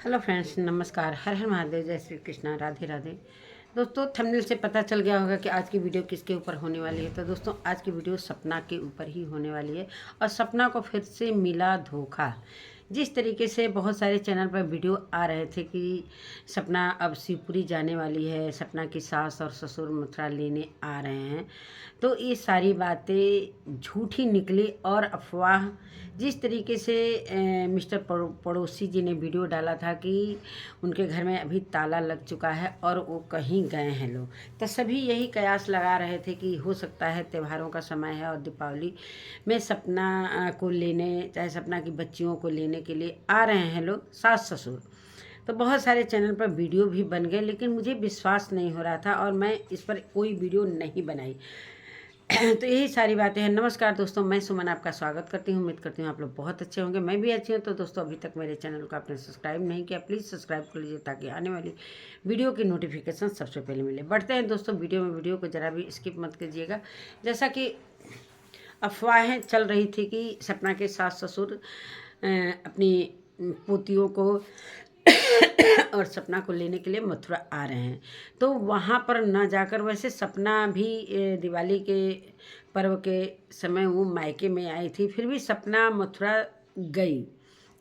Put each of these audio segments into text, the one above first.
Hello friends, नमस्कार। हर हर महादेव, जय श्री कृष्णा, राधे राधे। दोस्तों, थंबनेल से पता चल गया होगा कि आज की वीडियो किसके ऊपर होने वाली है। तो दोस्तों, आज की वीडियो सपना के ऊपर ही होने वाली है। और सपना को फिर से मिला धोखा। जिस तरीके से बहुत सारे चैनल पर वीडियो आ रहे थे कि सपना अब शिवपुरी जाने वाली है, सपना की सास और ससुर मथुरा लेने आ रहे हैं, तो ये सारी बातें झूठी निकली। और अफवाह जिस तरीके से मिस्टर पड़ोसी जी ने वीडियो डाला था कि उनके घर में अभी ताला लग चुका है और वो कहीं गए हैं लोग, तो सभी यही कयास लगा रहे थे कि हो सकता है त्योहारों का समय है और दीपावली में सपना को लेने, चाहे सपना की बच्चियों को लेने के लिए आ रहे हैं लोग सास ससुर। तो बहुत सारे चैनल पर वीडियो भी बन गए, लेकिन मुझे विश्वास नहीं हो रहा था और मैं इस पर कोई वीडियो नहीं बनाई। तो यही सारी बातें हैं। नमस्कार दोस्तों, मैं सुमन आपका स्वागत करती हूँ। उम्मीद करती हूँ आप लोग बहुत अच्छे होंगे, मैं भी अच्छी हूँ। तो दोस्तों, अभी तक मेरे चैनल को आपने सब्सक्राइब नहीं किया, प्लीज़ सब्सक्राइब कर लीजिए ताकि आने वाली वीडियो की नोटिफिकेशन सबसे पहले मिले। बढ़ते हैं दोस्तों वीडियो में। वीडियो को ज़रा भी स्किप मत कीजिएगा। जैसा कि अफवाहें चल रही थी कि सपना के सास ससुर अपनी पोतियों को और सपना को लेने के लिए मथुरा आ रहे हैं, तो वहाँ पर न जाकर, वैसे सपना भी दिवाली के पर्व के समय वो मायके में आई थी, फिर भी सपना मथुरा गई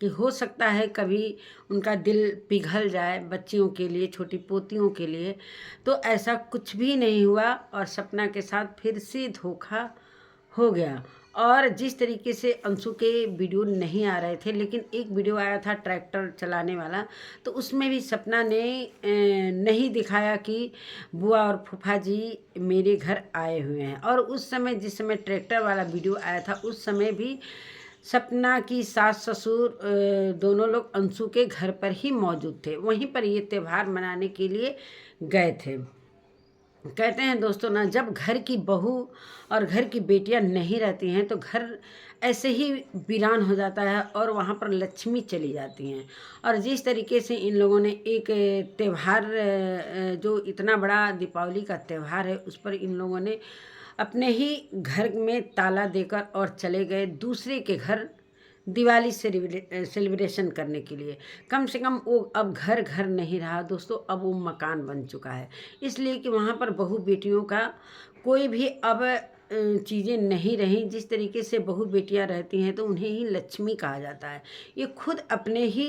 कि हो सकता है कभी उनका दिल पिघल जाए बच्चियों के लिए, छोटी पोतियों के लिए। तो ऐसा कुछ भी नहीं हुआ और सपना के साथ फिर से धोखा हो गया। और जिस तरीके से अंशु के वीडियो नहीं आ रहे थे, लेकिन एक वीडियो आया था ट्रैक्टर चलाने वाला, तो उसमें भी सपना ने नहीं दिखाया कि बुआ और फूफा जी मेरे घर आए हुए हैं। और उस समय, जिस समय ट्रैक्टर वाला वीडियो आया था, उस समय भी सपना की सास ससुर दोनों लोग अंशु के घर पर ही मौजूद थे, वहीं पर ये त्यौहार मनाने के लिए गए थे। कहते हैं दोस्तों ना, जब घर की बहू और घर की बेटियां नहीं रहती हैं तो घर ऐसे ही वीरान हो जाता है और वहाँ पर लक्ष्मी चली जाती हैं। और जिस तरीके से इन लोगों ने एक त्यौहार, जो इतना बड़ा दीपावली का त्यौहार है, उस पर इन लोगों ने अपने ही घर में ताला देकर और चले गए दूसरे के घर दिवाली सेलिब्रेशन करने के लिए। कम से कम वो अब घर घर नहीं रहा दोस्तों, अब वो मकान बन चुका है। इसलिए कि वहाँ पर बहू बेटियों का कोई भी अब चीज़ें नहीं रहीं। जिस तरीके से बहू बेटियां रहती हैं तो उन्हें ही लक्ष्मी कहा जाता है। ये खुद अपने ही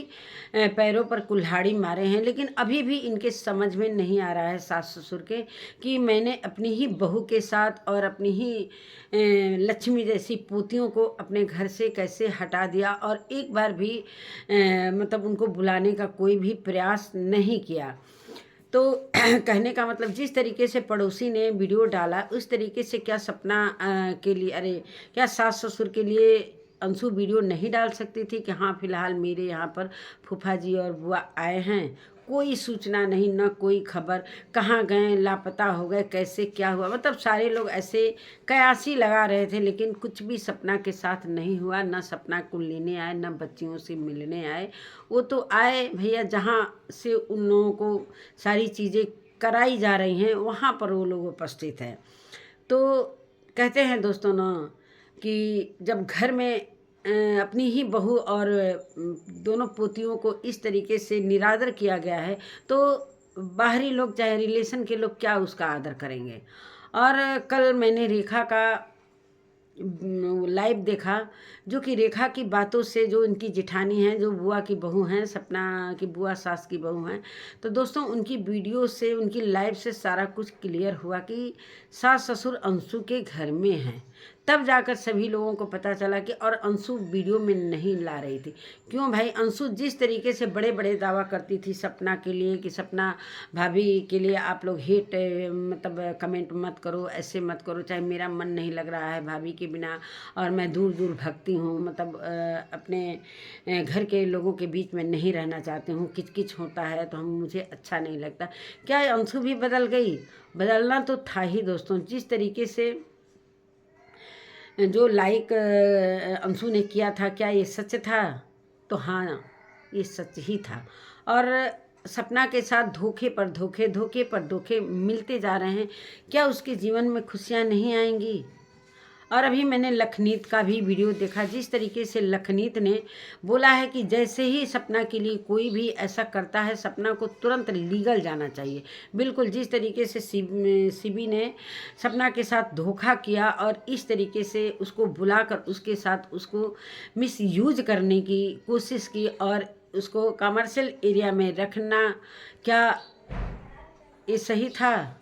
पैरों पर कुल्हाड़ी मारे हैं, लेकिन अभी भी इनके समझ में नहीं आ रहा है सास ससुर के कि मैंने अपनी ही बहू के साथ और अपनी ही लक्ष्मी जैसी पोतियों को अपने घर से कैसे हटा दिया और एक बार भी मतलब उनको बुलाने का कोई भी प्रयास नहीं किया। तो कहने का मतलब, जिस तरीके से पड़ोसी ने वीडियो डाला, उस तरीके से क्या सपना के लिए, अरे क्या सास ससुर के लिए अंशु वीडियो नहीं डाल सकती थी कि हाँ फिलहाल मेरे यहाँ पर फूफा जी और बुआ आए हैं। कोई सूचना नहीं, न कोई खबर, कहाँ गए, लापता हो गए, कैसे क्या हुआ, मतलब सारे लोग ऐसे कयासी लगा रहे थे, लेकिन कुछ भी सपना के साथ नहीं हुआ। न सपना को लेने आए, न बच्चियों से मिलने आए। वो तो आए भैया, जहाँ से उन लोगों को सारी चीज़ें कराई जा रही हैं, वहाँ पर वो लोग उपस्थित हैं। तो कहते हैं दोस्तों ना कि जब घर में अपनी ही बहू और दोनों पोतियों को इस तरीके से निरादर किया गया है, तो बाहरी लोग, चाहे रिलेशन के लोग, क्या उसका आदर करेंगे। और कल मैंने रेखा का लाइव देखा, जो कि रेखा की बातों से, जो इनकी जिठानी हैं, जो बुआ की बहू हैं, सपना की बुआ सास की बहू हैं, तो दोस्तों उनकी वीडियो से, उनकी लाइव से सारा कुछ क्लियर हुआ कि सास ससुर अंशु के घर में हैं। तब जाकर सभी लोगों को पता चला कि, और अंशु वीडियो में नहीं ला रही थी। क्यों भाई, अंशु जिस तरीके से बड़े बड़े दावा करती थी सपना के लिए कि सपना भाभी के लिए आप लोग हेट, मतलब कमेंट मत करो, ऐसे मत करो, चाहे मेरा मन नहीं लग रहा है भाभी के बिना और मैं दूर दूर भगती हूँ, मतलब अपने घर के लोगों के बीच में नहीं रहना चाहती हूँ, किचकिच होता है तो मुझे अच्छा नहीं लगता। क्या अंशु भी बदल गई? बदलना तो था ही दोस्तों। जिस तरीके से जो लाइक अंशु ने किया था, क्या ये सच था? तो हाँ, ये सच ही था। और सपना के साथ धोखे पर धोखे, धोखे पर धोखे मिलते जा रहे हैं। क्या उसके जीवन में खुशियाँ नहीं आएंगी? और अभी मैंने लखनीत का भी वीडियो देखा, जिस तरीके से लखनीत ने बोला है कि जैसे ही सपना के लिए कोई भी ऐसा करता है, सपना को तुरंत लीगल जाना चाहिए। बिल्कुल जिस तरीके से शिवी ने सपना के साथ धोखा किया और इस तरीके से उसको बुलाकर उसके साथ उसको मिस यूज करने की कोशिश की और उसको कमर्शियल एरिया में रखना, क्या ये सही था?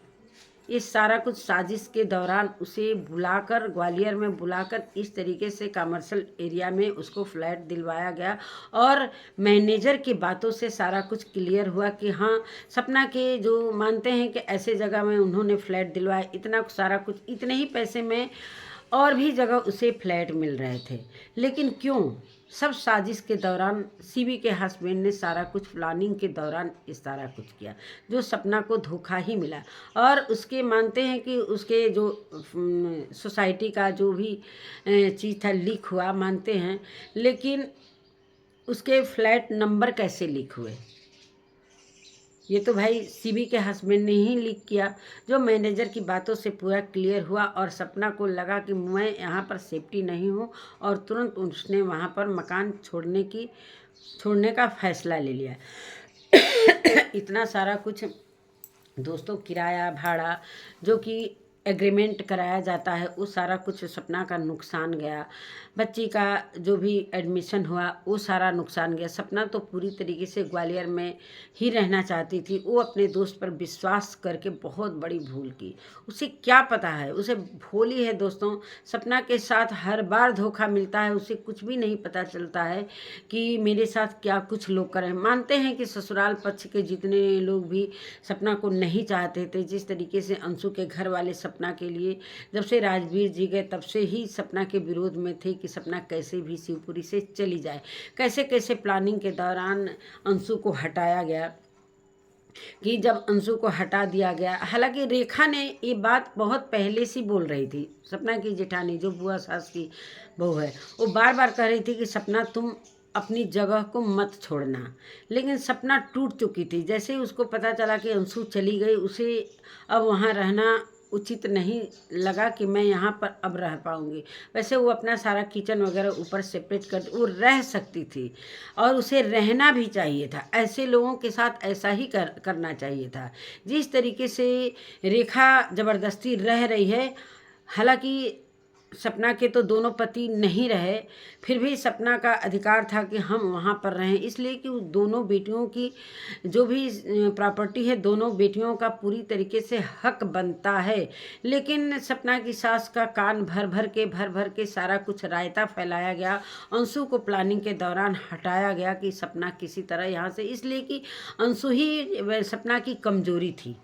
इस सारा कुछ साजिश के दौरान उसे बुलाकर, ग्वालियर में बुलाकर इस तरीके से कमर्शियल एरिया में उसको फ्लैट दिलवाया गया और मैनेजर की बातों से सारा कुछ क्लियर हुआ कि हाँ, सपना के जो मानते हैं कि ऐसे जगह में उन्होंने फ्लैट दिलवाया, इतना सारा कुछ, इतने ही पैसे में और भी जगह उसे फ्लैट मिल रहे थे। लेकिन क्यों? सब साजिश के दौरान शिवी के हस्बैंड ने सारा कुछ प्लानिंग के दौरान इस सारा कुछ किया, जो सपना को धोखा ही मिला। और उसके मानते हैं कि उसके जो सोसाइटी का जो भी चीज़ था लीक हुआ, मानते हैं, लेकिन उसके फ्लैट नंबर कैसे लीक हुए? ये तो भाई शिवी के हस्बैंड ने ही लीक किया, जो मैनेजर की बातों से पूरा क्लियर हुआ और सपना को लगा कि मैं यहाँ पर सेफ्टी नहीं हूँ और तुरंत उसने वहाँ पर मकान छोड़ने का फैसला ले लिया। इतना सारा कुछ दोस्तों, किराया भाड़ा जो कि एग्रीमेंट कराया जाता है, वो सारा कुछ सपना का नुकसान गया। बच्ची का जो भी एडमिशन हुआ वो सारा नुकसान गया। सपना तो पूरी तरीके से ग्वालियर में ही रहना चाहती थी। वो अपने दोस्त पर विश्वास करके बहुत बड़ी भूल की। उसे क्या पता है, उसे भोली है दोस्तों। सपना के साथ हर बार धोखा मिलता है, उसे कुछ भी नहीं पता चलता है कि मेरे साथ क्या कुछ लोग करें। मानते हैं कि ससुराल पक्ष के जितने लोग भी सपना को नहीं चाहते थे, जिस तरीके से अंशु के घर वाले सपना के लिए जब से राजवीर जी गए तब से ही सपना के विरोध में थे कि सपना कैसे भी शिवपुरी से चली जाए। कैसे कैसे प्लानिंग के दौरान अंशु को हटाया गया, कि जब अंशु को हटा दिया गया, हालांकि रेखा ने ये बात बहुत पहले से बोल रही थी। सपना की जेठानी जो बुआ सास की बहू है, वो बार बार कह रही थी कि सपना तुम अपनी जगह को मत छोड़ना, लेकिन सपना टूट चुकी थी। जैसे ही उसको पता चला कि अंशु चली गई, उसे अब वहाँ रहना उचित नहीं लगा कि मैं यहाँ पर अब रह पाऊँगी। वैसे वो अपना सारा किचन वगैरह ऊपर सेपरेट कर वो रह सकती थी और उसे रहना भी चाहिए था। ऐसे लोगों के साथ ऐसा ही करना चाहिए था। जिस तरीके से रेखा ज़बरदस्ती रह रही है, हालांकि सपना के तो दोनों पति नहीं रहे, फिर भी सपना का अधिकार था कि हम वहाँ पर रहें, इसलिए कि दोनों बेटियों की जो भी प्रॉपर्टी है, दोनों बेटियों का पूरी तरीके से हक बनता है। लेकिन सपना की सास का कान भर भर के सारा कुछ रायता फैलाया गया। अंशु को प्लानिंग के दौरान हटाया गया कि सपना किसी तरह यहाँ से, इसलिए कि अंशु ही सपना की कमजोरी थी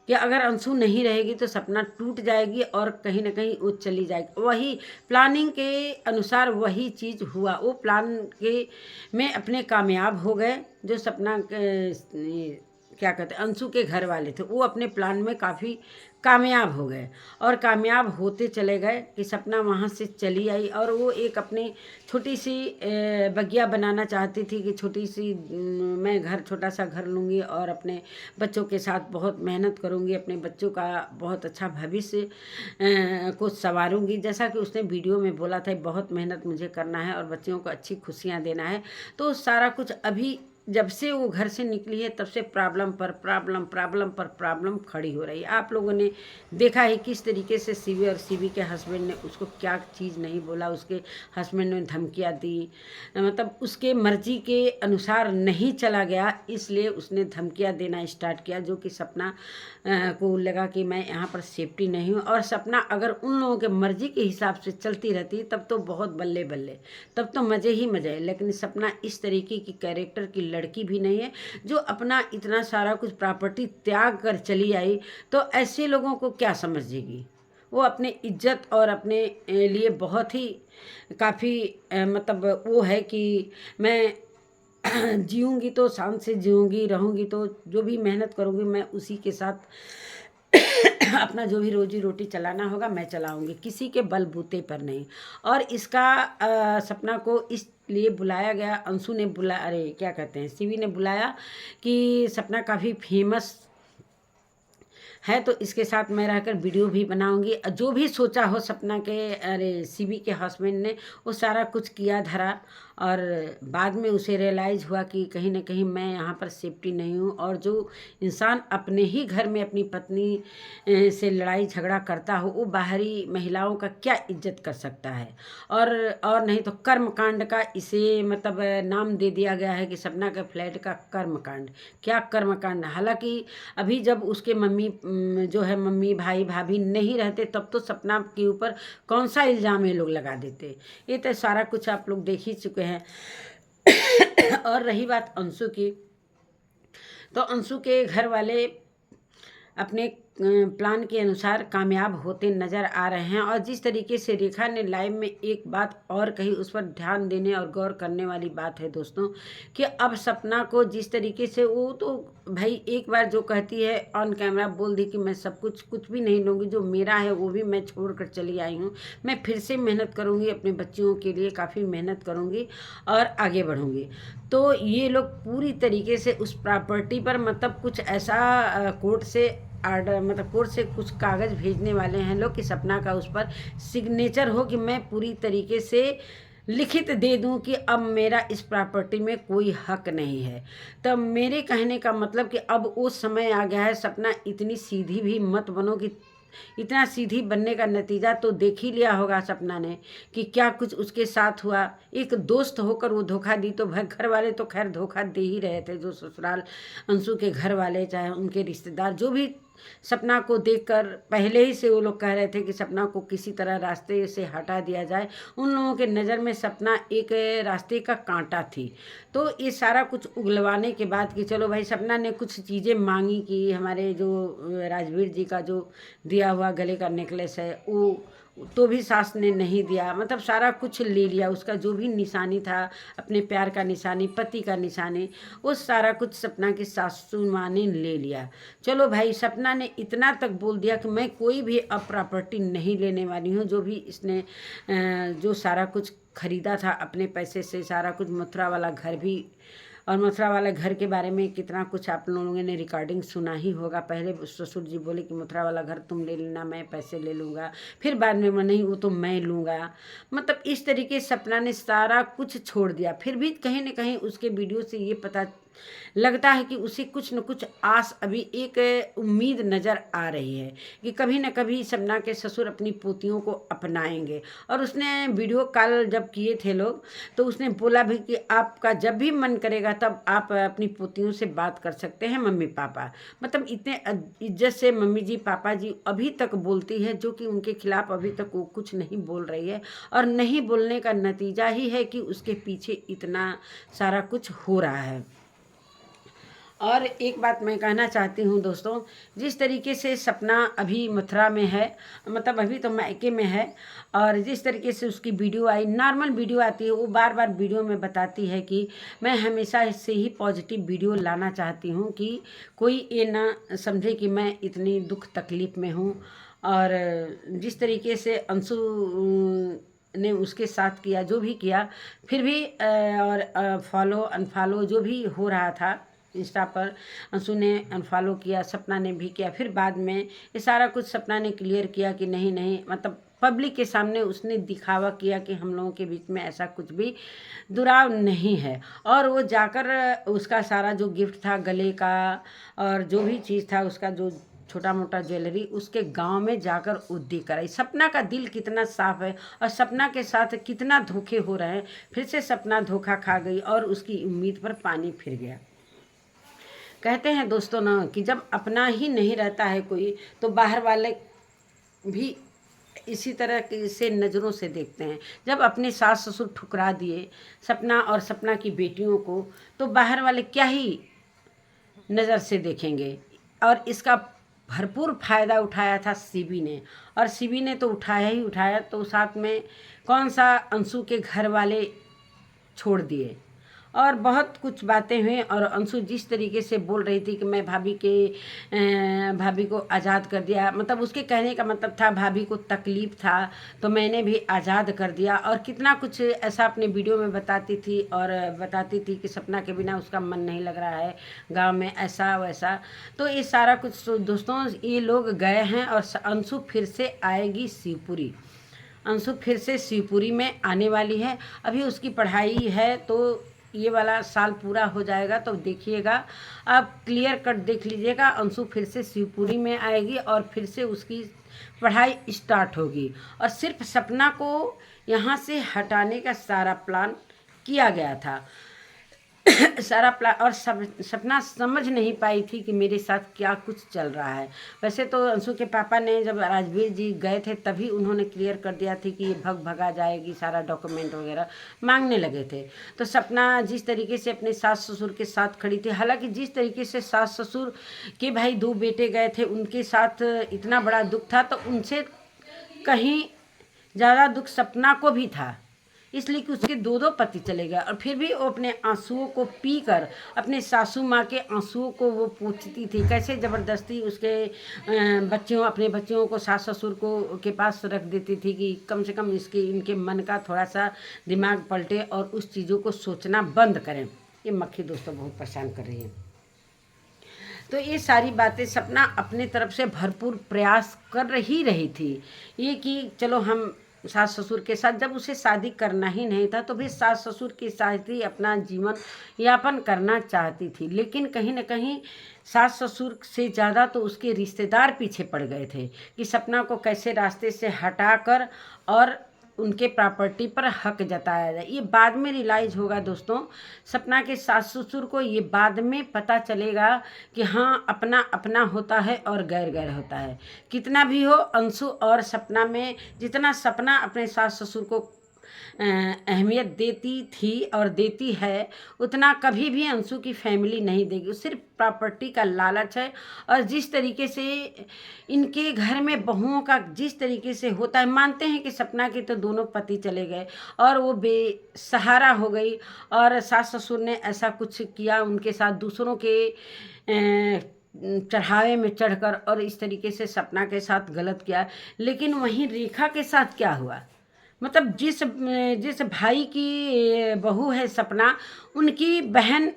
कि अगर अंशु नहीं रहेगी तो सपना टूट जाएगी और कहीं ना कहीं वो चली जाएगी। वही प्लानिंग के अनुसार वही चीज़ हुआ। वो प्लान के में अपने कामयाब हो गए। जो सपना क्या कहते हैं, अंशु के घर वाले थे, वो अपने प्लान में काफ़ी कामयाब हो गए और कामयाब होते चले गए कि सपना वहाँ से चली आई। और वो एक अपनी छोटी सी बगिया बनाना चाहती थी कि छोटी सी मैं घर, छोटा सा घर लूँगी और अपने बच्चों के साथ बहुत मेहनत करूँगी, अपने बच्चों का बहुत अच्छा भविष्य को संवारूँगी। जैसा कि उसने वीडियो में बोला था, बहुत मेहनत मुझे करना है और बच्चियों को अच्छी खुशियाँ देना है। तो सारा कुछ अभी जब से वो घर से निकली है तब से प्रॉब्लम पर प्रॉब्लम खड़ी हो रही है। आप लोगों ने देखा है किस तरीके से शिवी और शिवी के हस्बैंड ने उसको क्या चीज़ नहीं बोला। उसके हस्बैंड ने धमकियाँ दी, मतलब उसके मर्जी के अनुसार नहीं चला गया, इसलिए उसने धमकियाँ देना स्टार्ट किया। जो कि सपना को लगा कि मैं यहाँ पर सेफ्टी नहीं हूँ। और सपना अगर उन लोगों के मर्जी के हिसाब से चलती रहती तब तो बहुत बल्ले बल्ले, तब तो मज़े ही मज़े है। लेकिन सपना इस तरीके की कैरेक्टर की लड़की भी नहीं है जो अपना इतना सारा कुछ प्रॉपर्टी त्याग कर चली आई। तो ऐसे लोगों को क्या समझेगी? वो अपने इज्जत और अपने लिए बहुत ही काफ़ी मतलब वो है कि मैं जीऊँगी तो शान से जीऊँगी, रहूँगी तो जो भी मेहनत करूँगी मैं उसी के साथ अपना जो भी रोजी रोटी चलाना होगा मैं चलाऊँगी, किसी के बलबूते पर नहीं। और इसका सपना को इसलिए बुलाया गया, अंशु ने बुलाया, अरे क्या कहते हैं, शिवी ने बुलाया कि सपना काफ़ी फेमस है। तो इसके साथ मैं रहकर वीडियो भी बनाऊंगी। जो भी सोचा हो सपना के सीबी के हस्बैंड ने वो सारा कुछ किया धरा, और बाद में उसे रियलाइज़ हुआ कि कहीं ना कहीं मैं यहाँ पर सेफ्टी नहीं हूँ। और जो इंसान अपने ही घर में अपनी पत्नी से लड़ाई झगड़ा करता हो वो बाहरी महिलाओं का क्या इज्जत कर सकता है। और नहीं तो कर्मकांड का इसे मतलब नाम दे दिया गया है कि सपना के फ्लैट का कर्मकांड। क्या कर्मकांड, हालांकि अभी जब उसके जो है मम्मी भाई भाभी नहीं रहते तब तो सपना के ऊपर कौन सा इल्ज़ाम ये लोग लगा देते। ये तो सारा कुछ आप लोग देख ही चुके हैं। और रही बात अंशु की, तो अंशु के घर वाले अपने प्लान के अनुसार कामयाब होते नज़र आ रहे हैं। और जिस तरीके से रेखा ने लाइव में एक बात और कही उस पर ध्यान देने और गौर करने वाली बात है दोस्तों, कि अब सपना को जिस तरीके से वो तो भाई एक बार जो कहती है ऑन कैमरा बोल दी कि मैं सब कुछ भी नहीं लूँगी, जो मेरा है वो भी मैं छोड़ कर चली आई हूँ, मैं फिर से मेहनत करूँगी, अपने बच्चियों के लिए काफ़ी मेहनत करूँगी और आगे बढ़ूँगी। तो ये लोग पूरी तरीके से उस प्रॉपर्टी पर मतलब कुछ ऐसा कोर्ट से आर्डर मतलब कोर्ट से कुछ कागज़ भेजने वाले हैं लोग कि सपना का उस पर सिग्नेचर हो कि मैं पूरी तरीके से लिखित दे दूं कि अब मेरा इस प्रॉपर्टी में कोई हक नहीं है। तब मेरे कहने का मतलब कि अब वो समय आ गया है, सपना इतनी सीधी भी मत बनो कि इतना सीधी बनने का नतीजा तो देख ही लिया होगा सपना ने कि क्या कुछ उसके साथ हुआ। एक दोस्त होकर वो धोखा दी, तो घर वाले तो खैर धोखा दे ही रहे थे, जो ससुराल अंशु के घर वाले चाहे उनके रिश्तेदार जो भी सपना को देखकर पहले ही से वो लोग कह रहे थे कि सपना को किसी तरह रास्ते से हटा दिया जाए। उन लोगों के नज़र में सपना एक रास्ते का कांटा थी। तो ये सारा कुछ उगलवाने के बाद कि चलो भाई सपना ने कुछ चीज़ें मांगी कि हमारे जो राजवीर जी का जो दिया हुआ गले का नेकलेस है वो तो भी सास ने नहीं दिया, मतलब सारा कुछ ले लिया। उसका जो भी निशानी था, अपने प्यार का निशानी, पति का निशानी, वो सारा कुछ सपना की सासू माँ ने ले लिया। चलो भाई सपना ने इतना तक बोल दिया कि मैं कोई भी अब प्रॉपर्टी नहीं लेने वाली हूँ। जो भी इसने जो सारा कुछ खरीदा था अपने पैसे से, सारा कुछ मथुरा वाला घर भी, और मथुरा वाला घर के बारे में कितना कुछ आप लोगों ने रिकॉर्डिंग सुना ही होगा। पहले ससुर जी बोले कि मथुरा वाला घर तुम ले लेना, मैं पैसे ले लूँगा, फिर बाद में नहीं वो तो मैं लूँगा। मतलब इस तरीके सपना ने सारा कुछ छोड़ दिया। फिर भी कहीं न कहीं उसके वीडियो से ये पता लगता है कि उसे कुछ न कुछ आस, अभी एक उम्मीद नज़र आ रही है कि कभी न कभी सपना के ससुर अपनी पोतियों को अपनाएंगे। और उसने वीडियो कॉल जब किए थे लोग तो उसने बोला भी कि आपका जब भी मन करेगा तब आप अपनी पोतियों से बात कर सकते हैं मम्मी पापा। मतलब इतने इज्जत से मम्मी जी पापा जी अभी तक बोलती है, जो कि उनके खिलाफ अभी तक वो कुछ नहीं बोल रही है। और नहीं बोलने का नतीजा ही है कि उसके पीछे इतना सारा कुछ हो रहा है। और एक बात मैं कहना चाहती हूँ दोस्तों, जिस तरीके से सपना अभी मथुरा में है, मतलब अभी तो मायके में है, और जिस तरीके से उसकी वीडियो आई, नॉर्मल वीडियो आती है, वो बार बार वीडियो में बताती है कि मैं हमेशा इससे ही पॉजिटिव वीडियो लाना चाहती हूँ कि कोई ये ना समझे कि मैं इतनी दुख तकलीफ़ में हूँ। और जिस तरीके से अंशु ने उसके साथ किया, जो भी किया, फिर भी और फॉलो अनफॉलो जो भी हो रहा था इंस्टा पर, अंशु ने अनफॉलो किया, सपना ने भी किया। फिर बाद में ये सारा कुछ सपना ने क्लियर किया कि नहीं नहीं, मतलब पब्लिक के सामने उसने दिखावा किया कि हम लोगों के बीच में ऐसा कुछ भी दुराव नहीं है। और वो जाकर उसका सारा जो गिफ्ट था गले का और जो भी चीज़ था उसका, जो छोटा मोटा ज्वेलरी, उसके गांव में जाकर वो देकर आई। सपना का दिल कितना साफ है और सपना के साथ कितना धोखे हो रहे हैं। फिर से सपना धोखा खा गई और उसकी उम्मीद पर पानी फिर गया। कहते हैं दोस्तों ना कि जब अपना ही नहीं रहता है कोई, तो बाहर वाले भी इसी तरह से नज़रों से देखते हैं। जब अपने सास ससुर ठुकरा दिए सपना और सपना की बेटियों को, तो बाहर वाले क्या ही नज़र से देखेंगे। और इसका भरपूर फ़ायदा उठाया था सीबी ने, और सीबी ने तो उठाया ही उठाया, तो साथ में कौन सा अंशु के घर वाले छोड़ दिए। और बहुत कुछ बातें हुई। और अंशु जिस तरीके से बोल रही थी कि मैं भाभी को आज़ाद कर दिया, मतलब उसके कहने का मतलब था भाभी को तकलीफ़ था तो मैंने भी आज़ाद कर दिया, और कितना कुछ ऐसा अपने वीडियो में बताती थी। और बताती थी कि सपना के बिना उसका मन नहीं लग रहा है गांव में, ऐसा वैसा। तो ये सारा कुछ दोस्तों, ये लोग गए हैं और अंशु फिर से आएगी शिवपुरी। अंशु फिर से शिवपुरी में आने वाली है। अभी उसकी पढ़ाई है तो ये वाला साल पूरा हो जाएगा तो देखिएगा, आप क्लियर कट देख लीजिएगा। अंशु फिर से शिवपुरी में आएगी और फिर से उसकी पढ़ाई स्टार्ट होगी। और सिर्फ सपना को यहाँ से हटाने का सारा प्लान किया गया था। सारा प्लान। और सपना समझ नहीं पाई थी कि मेरे साथ क्या कुछ चल रहा है। वैसे तो अंशु के पापा ने जब राजवीर जी गए थे तभी उन्होंने क्लियर कर दिया थी कि ये भगा जाएगी, सारा डॉक्यूमेंट वगैरह मांगने लगे थे। तो सपना जिस तरीके से अपने सास ससुर के साथ खड़ी थी, हालांकि जिस तरीके से सास ससुर के भाई 2 बेटे गए थे उनके साथ इतना बड़ा दुख था, तो उनसे कहीं ज़्यादा दुख सपना को भी था, इसलिए कि उसके 2 पति चले गए। और फिर भी वो अपने आंसुओं को पी कर अपने सासू माँ के आंसुओं को वो पूछती थी। कैसे ज़बरदस्ती उसके अपने बच्चों को सास ससुर को के पास रख देती थी कि कम से कम इनके मन का थोड़ा सा दिमाग पलटे और उस चीज़ों को सोचना बंद करें। ये मक्खी दोस्तों बहुत परेशान कर रही है। तो ये सारी बातें सपना अपने तरफ से भरपूर प्रयास कर ही रही थी, ये कि चलो हम सास ससुर के साथ, जब उसे शादी करना ही नहीं था तो भी सास ससुर के साथ ही अपना जीवन यापन करना चाहती थी। लेकिन कहीं न कहीं सास ससुर से ज़्यादा तो उसके रिश्तेदार पीछे पड़ गए थे कि सपना को कैसे रास्ते से हटाकर और उनके प्रॉपर्टी पर हक जताया जाए। ये बाद में रियलाइज़ होगा दोस्तों, सपना के सास ससुर को ये बाद में पता चलेगा कि हाँ, अपना अपना होता है और गैर गैर होता है। कितना भी हो, अंशु और सपना में जितना सपना अपने सास ससुर को अहमियत देती थी और देती है, उतना कभी भी अंशु की फैमिली नहीं देगी। सिर्फ प्रॉपर्टी का लालच है। और जिस तरीके से इनके घर में बहुओं का जिस तरीके से होता है, मानते हैं कि सपना के तो दोनों पति चले गए और वो बेसहारा हो गई, और सास ससुर ने ऐसा कुछ किया उनके साथ, दूसरों के चढ़ावे में चढ़कर, और इस तरीके से सपना के साथ गलत किया। लेकिन वहीं रेखा के साथ क्या हुआ, मतलब जिस भाई की बहू है सपना, उनकी बहन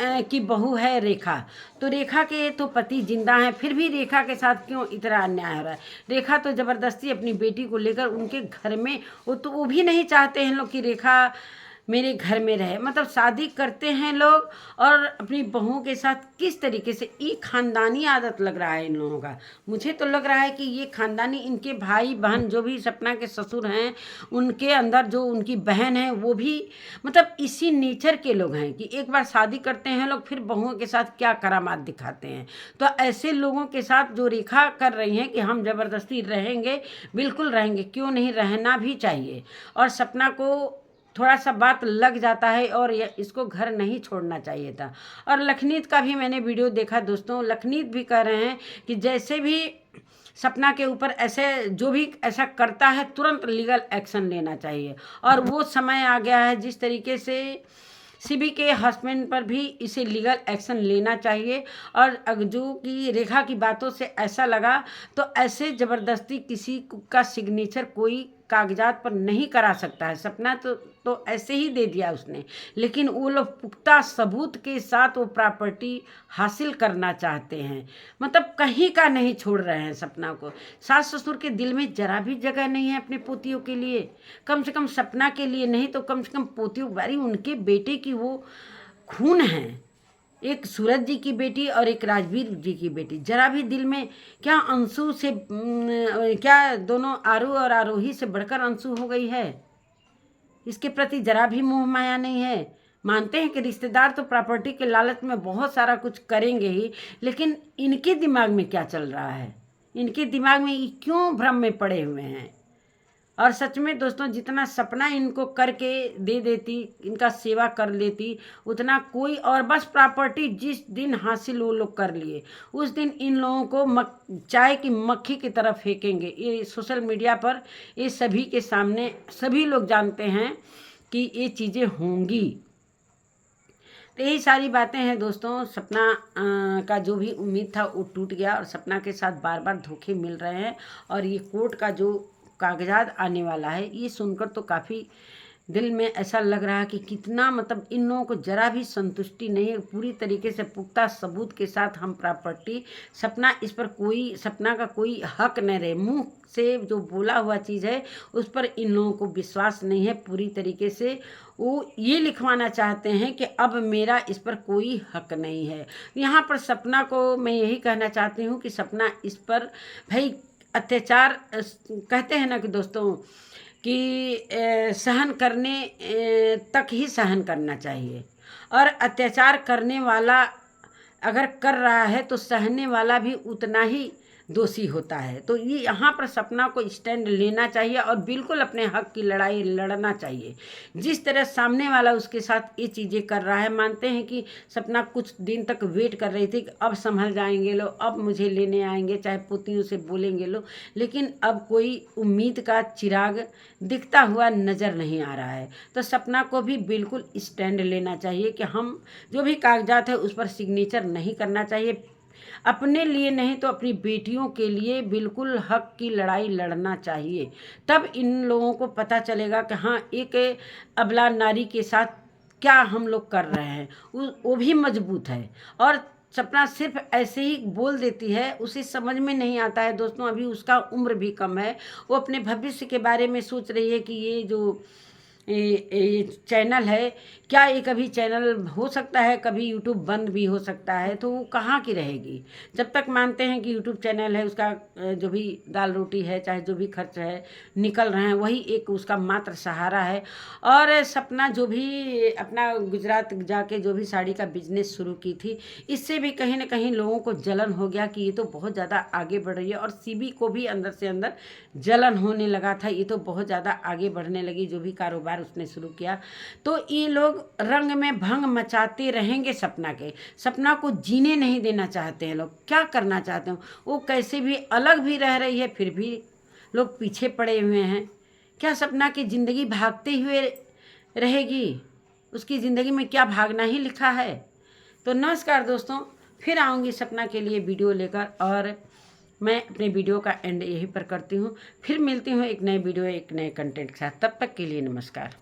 की बहू है रेखा। तो रेखा के तो पति जिंदा हैं, फिर भी रेखा के साथ क्यों इतना अन्याय हो रहा है। रेखा तो ज़बरदस्ती अपनी बेटी को लेकर उनके घर में, वो भी नहीं चाहते हैं लोग कि रेखा मेरे घर में रहे। मतलब शादी करते हैं लोग और अपनी बहुओं के साथ किस तरीके से, ये खानदानी आदत लग रहा है इन लोगों का। मुझे तो लग रहा है कि ये खानदानी, इनके भाई बहन जो भी सपना के ससुर हैं, उनके अंदर जो उनकी बहन है वो भी मतलब इसी नेचर के लोग हैं कि एक बार शादी करते हैं लोग फिर बहुओं के साथ क्या करामात दिखाते हैं। तो ऐसे लोगों के साथ जो रेखा कर रही हैं कि हम ज़बरदस्ती रहेंगे, बिल्कुल रहेंगे, क्यों नहीं, रहना भी चाहिए। और सपना को थोड़ा सा बात लग जाता है और इसको घर नहीं छोड़ना चाहिए था। और लखनीत का भी मैंने वीडियो देखा दोस्तों, लखनीत भी कह रहे हैं कि जैसे भी सपना के ऊपर ऐसे जो भी ऐसा करता है तुरंत लीगल एक्शन लेना चाहिए। और वो समय आ गया है जिस तरीके से शिवी के हस्बैंड पर भी इसे लीगल एक्शन लेना चाहिए। और अगजू की रेखा की बातों से ऐसा लगा तो ऐसे ज़बरदस्ती किसी का सिग्नेचर कोई कागजात पर नहीं करा सकता है। सपना तो ऐसे ही दे दिया उसने, लेकिन वो लोग पुख्ता सबूत के साथ वो प्रॉपर्टी हासिल करना चाहते हैं। मतलब कहीं का नहीं छोड़ रहे हैं सपना को। सास ससुर के दिल में जरा भी जगह नहीं है अपने पोतियों के लिए, कम से कम सपना के लिए नहीं तो कम से कम पोतियों बारी उनके बेटे की वो खून है। एक सूरज जी की बेटी और एक राजवीर जी की बेटी, जरा भी दिल में क्या अंशु से क्या दोनों आरू और आरोही से बढ़कर अंशु हो गई है, इसके प्रति जरा भी मोह माया नहीं है। मानते हैं कि रिश्तेदार तो प्रॉपर्टी के लालच में बहुत सारा कुछ करेंगे ही, लेकिन इनके दिमाग में क्या चल रहा है, इनके दिमाग में ये क्यों भ्रम में पड़े हुए हैं। और सच में दोस्तों, जितना सपना इनको करके दे देती, इनका सेवा कर लेती, उतना कोई, और बस प्रॉपर्टी जिस दिन हासिल वो लोग कर लिए उस दिन इन लोगों को चाय की मक्खी की तरफ फेंकेंगे। ये सोशल मीडिया पर ये सभी के सामने सभी लोग जानते हैं कि ये चीज़ें होंगी। तो यही सारी बातें हैं दोस्तों। सपना का जो भी उम्मीद था वो टूट गया और सपना के साथ बार बार धोखे मिल रहे हैं। और ये कोर्ट का जो कागजात आने वाला है ये सुनकर तो काफ़ी दिल में ऐसा लग रहा है कि कितना मतलब इन लोगों को जरा भी संतुष्टि नहीं है। पूरी तरीके से पुख्ता सबूत के साथ हम प्रॉपर्टी सपना इस पर कोई सपना का कोई हक न रहे। मुंह से जो बोला हुआ चीज़ है उस पर इन लोगों को विश्वास नहीं है। पूरी तरीके से वो ये लिखवाना चाहते हैं कि अब मेरा इस पर कोई हक नहीं है। यहाँ पर सपना को मैं यही कहना चाहती हूँ कि सपना इस पर भाई अत्याचार कहते हैं ना कि दोस्तों कि सहन करने तक ही सहन करना चाहिए। और अत्याचार करने वाला अगर कर रहा है तो सहने वाला भी उतना ही दोषी होता है। तो ये यहाँ पर सपना को स्टैंड लेना चाहिए और बिल्कुल अपने हक की लड़ाई लड़ना चाहिए। जिस तरह सामने वाला उसके साथ ये चीज़ें कर रहा है, मानते हैं कि सपना कुछ दिन तक वेट कर रही थी कि अब संभल जाएंगे लोग, अब मुझे लेने आएंगे, चाहे पोतियों से बोलेंगे लोग, लेकिन अब कोई उम्मीद का चिराग दिखता हुआ नज़र नहीं आ रहा है। तो सपना को भी बिल्कुल स्टैंड लेना चाहिए कि हम जो भी कागजात है उस पर सिग्नेचर नहीं करना चाहिए। अपने लिए नहीं तो अपनी बेटियों के लिए बिल्कुल हक की लड़ाई लड़ना चाहिए। तब इन लोगों को पता चलेगा कि हाँ, एक अबला नारी के साथ क्या हम लोग कर रहे हैं, वो भी मजबूत है। और सपना सिर्फ ऐसे ही बोल देती है, उसे समझ में नहीं आता है दोस्तों। अभी उसका उम्र भी कम है, वो अपने भविष्य के बारे में सोच रही है कि ये जो ये चैनल है, क्या ये कभी चैनल हो सकता है, कभी यूट्यूब बंद भी हो सकता है, तो वो कहाँ की रहेगी। जब तक मानते हैं कि यूट्यूब चैनल है, उसका जो भी दाल रोटी है, चाहे जो भी खर्च है निकल रहे हैं, वही एक उसका मात्र सहारा है। और सपना जो भी अपना गुजरात जाके जो भी साड़ी का बिजनेस शुरू की थी, इससे भी कहीं ना कहीं लोगों को जलन हो गया कि ये तो बहुत ज़्यादा आगे बढ़ रही है। और सीबी को भी अंदर से अंदर जलन होने लगा था, ये तो बहुत ज़्यादा आगे बढ़ने लगी जो भी कारोबार उसने शुरू किया। तो ये लोग रंग में भंग मचाते रहेंगे सपना के। सपना को जीने नहीं देना चाहते हैं लोग। क्या करना चाहते हैं वो, कैसे भी अलग भी रह रही है फिर भी लोग पीछे पड़े हुए हैं। क्या सपना की ज़िंदगी भागते हुए रहेगी? उसकी ज़िंदगी में क्या भागना ही लिखा है। तो नमस्कार दोस्तों, फिर आऊँगी सपना के लिए वीडियो लेकर। और मैं अपने वीडियो का एंड यहीं पर करती हूँ। फिर मिलती हूँ एक नए वीडियो एक नए कंटेंट के साथ। तब तक के लिए नमस्कार।